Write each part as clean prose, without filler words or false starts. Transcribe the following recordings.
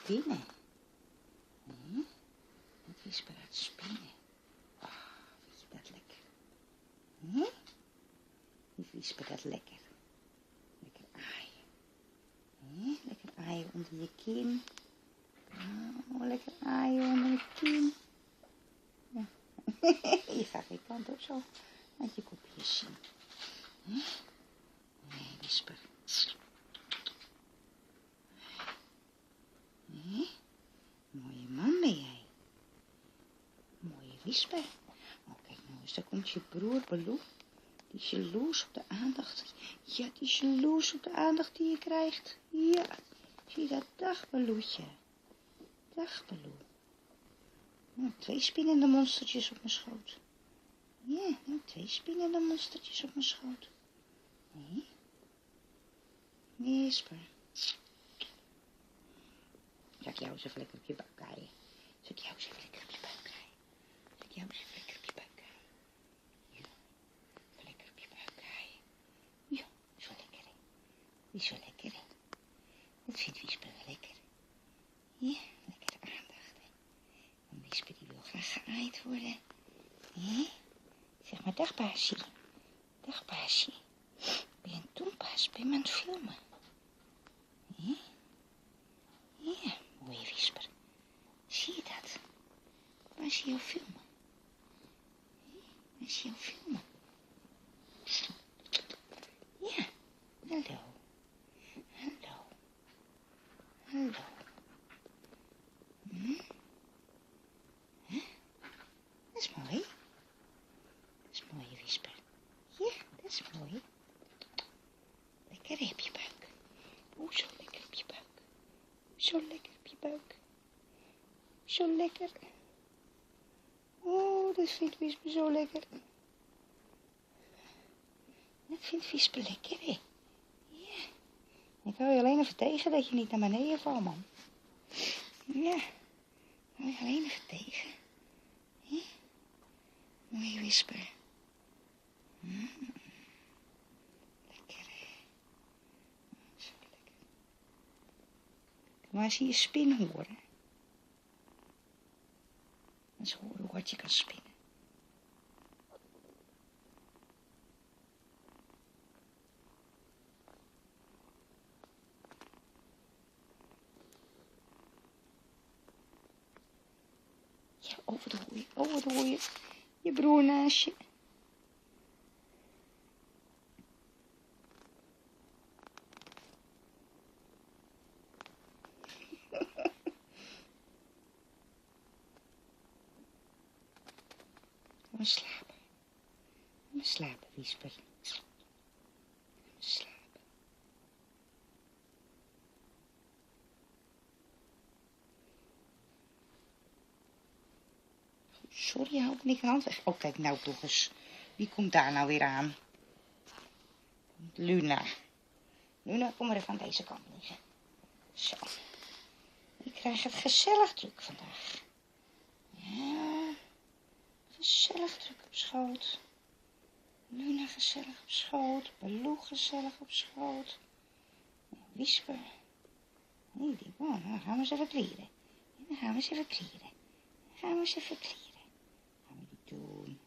spinnen. Hm? Het Whisper gaat spinnen. Oh, vind je dat lekker? Hm? Die Whisper dat lekker. Lekker aaien. Hm? Lekker aaien onder je kin. Oh, lekker aaien onder je kin. Ja. Je gaat geen kant op zo. Laat je kopjes zien. Hm? Nee, Whisper. Hm? Mooie man ben jij. Mooie Whisper. Oh, kijk nou eens, daar komt je broer Baloo. Die is jaloers op de aandacht. Ja, die is jaloers op de aandacht die je krijgt. Ja, zie je dat? Dag Baloetje. Dag Baloo. Nou, 2 spinnende monstertjes op mijn schoot. Ja, 2 spinnende monstertjes op mijn schoot. Nee. Whisper. Zal ik jou eens even lekker op je buik krijgen? Zal ik jou eens even lekker op je buik krijgen? Zal ik jou eens even lekker op je buik krijgen? Ja, even lekker op je buik krijgen. Ja, zo lekker hè. Die is zo lekker hè. Dat vindt Whisper wel lekker. Ja, lekker aandacht hè. En Whisper die wil graag geaaid worden. Hè? Zeg maar dag Paasie. Dag Paasie. Ben je aan het doen, Paas? Ben je me aan het filmen? Hè? Ja, mooie Whisper. Zie je dat? Waar zie je jou filmen? Waar zie je jou filmen? Ja, hallo. Hallo. Hallo. Hm? Huh? Dat is mooi. Dat is mooi, Whisper. Ja, dat is mooi. Lekker op je buik. Oeh, zo lekker op je buik. Zo lekker op je buik. Zo lekker. Oh, dat vindt Whisper zo lekker. Dat vindt Whisper lekker, hè? Ja. Ik hou je alleen even tegen dat je niet naar beneden valt, man. Ja. Ik hou je alleen even tegen. Ja. Mooie Whisper. Lekker, hè? Zo lekker. Maar zie je spin horen? En ze horen hoe hard je kan spinnen. Ja, over de hoei, over de hoei. Je broer naast je. Ga maar slapen. Ga maar slapen, Whisper. Ga maar slapen. Sorry, hou ik hand weg. Oh, kijk nou toch eens. Wie komt daar nou weer aan? Luna. Luna, kom maar even aan deze kant liggen. Zo. Ik krijg het gezellig druk vandaag. Ja. Gezellig druk op schoot. Luna gezellig op schoot. Baloo gezellig op schoot. Whisper. Nee, die man. Dan gaan we eens even kleren. Dan gaan we eens even kleren. Dan gaan we eens even kleren. Gaan we die doen.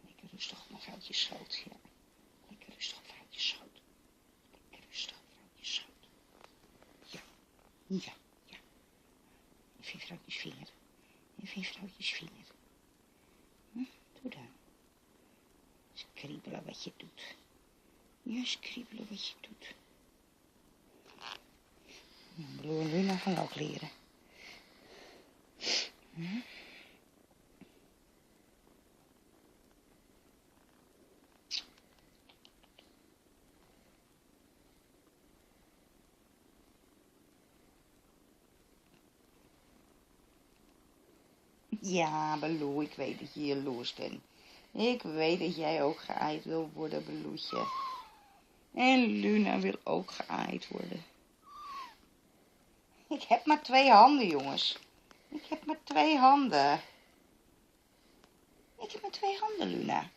Lekker rustig op mijn vrouwtje schoot. Ja. Lekker rustig op vrouwtje schoot. Lekker rustig op vrouwtje schoot. Ja. Ja. Ja. Even je vrouwtjes vinger. Even je vrouwtjes vinger. Doe dan. Eens kriebelen wat je doet. Ja, eens kriebelen wat je doet. Baloo en Luna gaan ook leren. Ja, Baloo, ik weet dat je jaloers bent. Ik weet dat jij ook geaaid wil worden, Baloetje. En Luna wil ook geaaid worden. Ik heb maar 2 handen, jongens. Ik heb maar 2 handen. Ik heb maar 2 handen, Luna.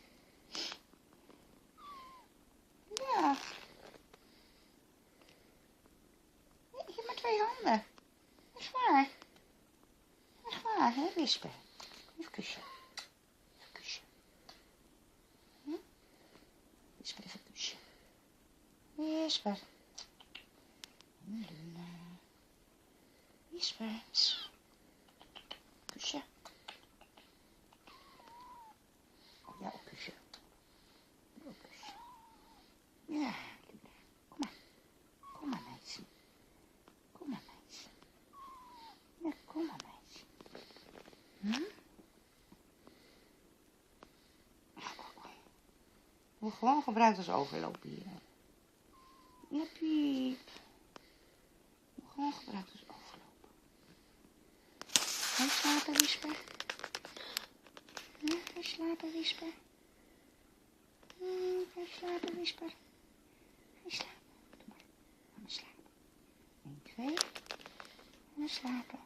Ja. Ik heb maar 2 handen. Echt waar. Wisper. Even kusje. Even kusje. Wisper, even kusje. Wisper. Luna. Wisper. Kusje. Oh ja, ook kusje. Ook kusje. Ja, Luna. Kom maar. Kom maar, meisje. Kom maar, meisje. Ja, kom maar, meisje. Wordt gewoon gebruikt als overloop hier. Ja, Piep. Wordt gewoon gebruikt als overloop. Ga je slapen, Wisper? Ja, ga je slapen, Wisper? Ga je slapen, Wisper? Ga je slapen? Doe maar. Ga maar slapen. 1, 2. Ga maar slapen.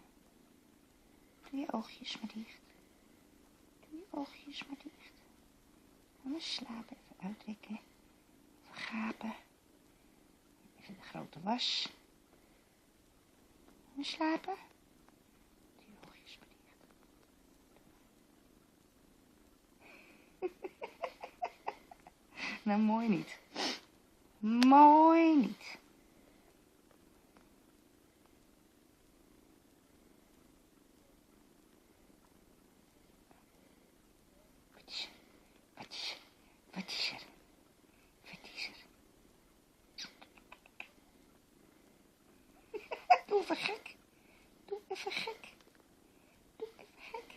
Doe je oogjes maar dicht. Doe je oogjes maar dicht. Ga maar slapen. Even uitrekken. Even gapen. Even de grote was. Ga maar slapen. Doe je oogjes maar dicht. Nou, mooi niet. Mooi niet. Wat is er? Wat is er? Wat is er? Doe even gek. Doe even gek. Doe even gek.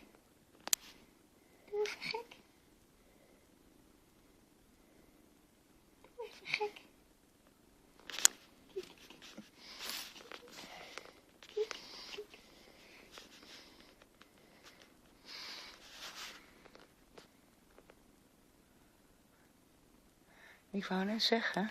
Doe even gek. Doe even gek. Kijk, kijk. Kijk, kijk. Ik wou net zeggen.